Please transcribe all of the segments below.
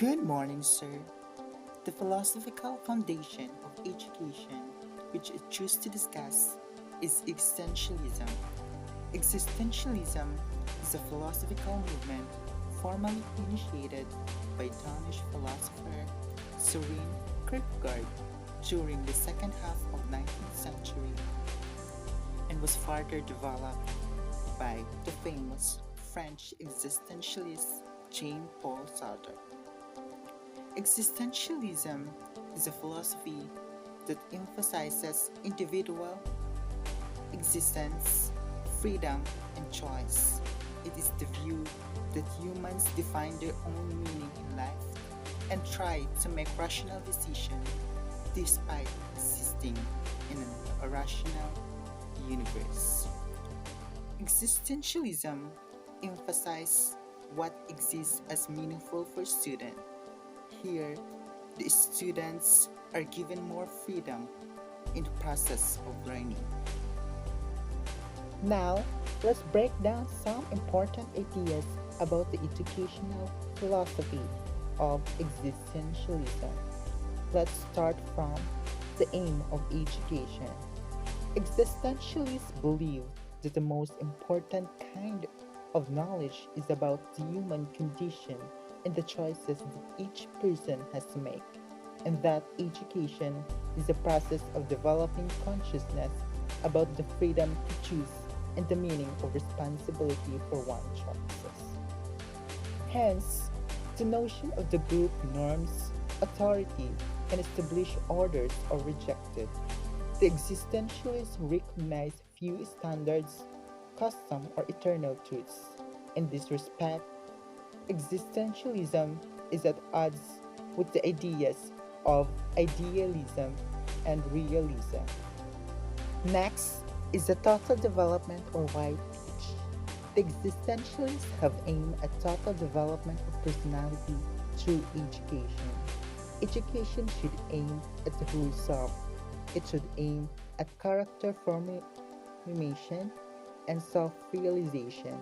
Good morning, sir. The philosophical foundation of education, which I choose to discuss, is existentialism. Existentialism is a philosophical movement formally initiated by Danish philosopher Søren Kierkegaard during the second half of 19th century and was further developed by the famous French existentialist Jean-Paul Sartre. Existentialism is a philosophy that emphasizes individual existence, freedom, and choice. It is the view that humans define their own meaning in life and try to make rational decisions despite existing in an irrational universe. Existentialism emphasizes what exists as meaningful for students. Here, the students are given more freedom in the process of learning. Now, let's break down some important ideas about the educational philosophy of existentialism. Let's start from the aim of education. Existentialists believe that the most important kind of knowledge is about the human condition and the choices that each person has to make, and that education is a process of developing consciousness about the freedom to choose and the meaning of responsibility for one's choices. Hence, the notion of the group norms, authority, and established orders are rejected. The existentialists recognize few standards, custom, or eternal truths. In this respect, existentialism is at odds with the ideas of idealism and realism. Next is the total development or white peach. The existentialists have aimed at total development of personality through education. Education should aim at the whole self. It should aim at character formation and self-realization.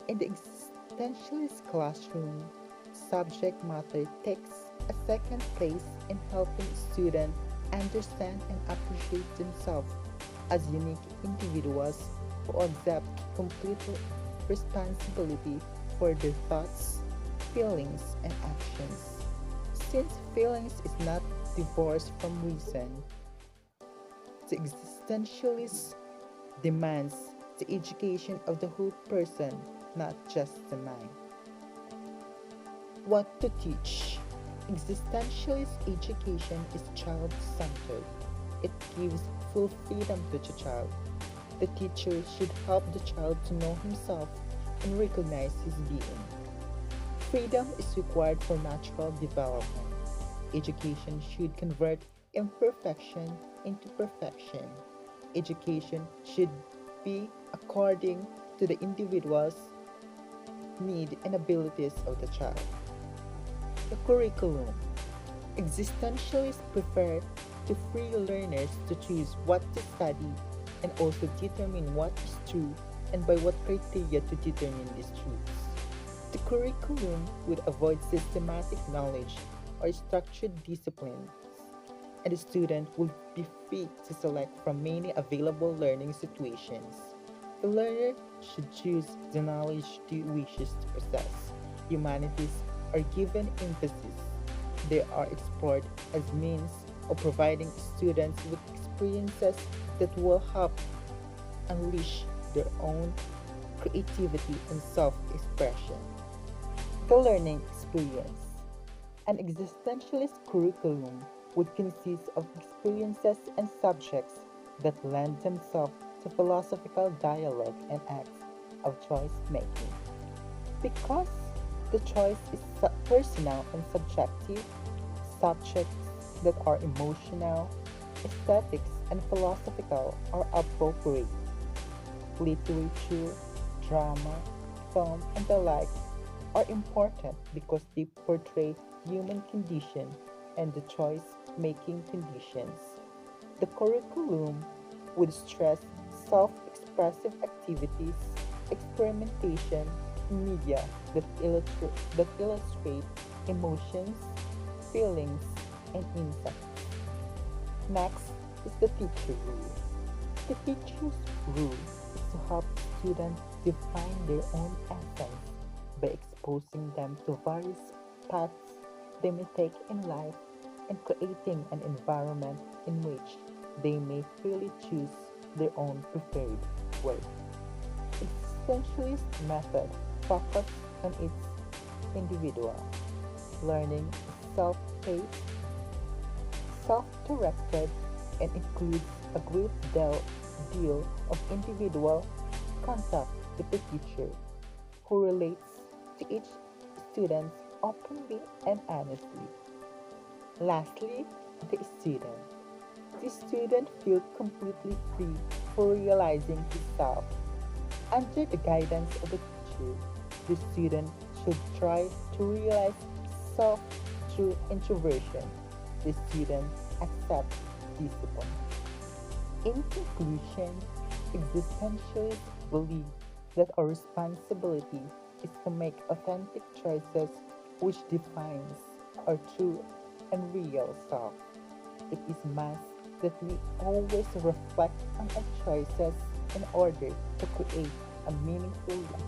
In the existentialist classroom, subject matter takes a second place in helping students understand and appreciate themselves as unique individuals who accept complete responsibility for their thoughts, feelings, and actions. Since feelings is not divorced from reason, the existentialist demands the education of the whole person, not just the mind. What to teach? Existentialist education is child centered. It gives full freedom to the child. The teacher should help the child to know himself and recognize his being. Freedom is required for natural development. Education should convert imperfection into perfection. Education should be according to the individual's need and abilities of the child. The curriculum. Existentialists prefer to free learners to choose what to study and also determine what is true and by what criteria to determine these truths. The curriculum would avoid systematic knowledge or structured disciplines, and the student would be free to select from many available learning situations. The learner should choose the knowledge he wishes to possess. Humanities are given emphasis. They are explored as means of providing students with experiences that will help unleash their own creativity and self expression. The learning experience. An existentialist curriculum would consist of experiences and subjects that lend themselves to philosophical dialogue and acts of choice making. Because the choice is personal and subjective, subjects that are emotional, aesthetics, and philosophical are appropriate. Literature, drama, film, and the like are important because they portray human condition and the choice-making conditions. The curriculum would stress self-expressive activities, experimentation, media that illustrate emotions, feelings, and insights. Next is the teacher rule. The teacher's rule is to help students define their own essence by exposing them to various paths they may take in life and creating an environment in which they may freely choose their own preferred way. Existentialist method focus on its individual. Learning is self-paced, self-directed, and includes a great deal of individual contact with the teacher, who relates to each student openly and honestly. Lastly, the student. The student feels completely free for realizing himself. Under the guidance of the teacher, the student should try to realize self through introversion. The student accepts discipline. In conclusion, existentialists believe that our responsibility is to make authentic choices which defines our true and real self. It is must that we always reflect on our choices in order to create a meaningful life.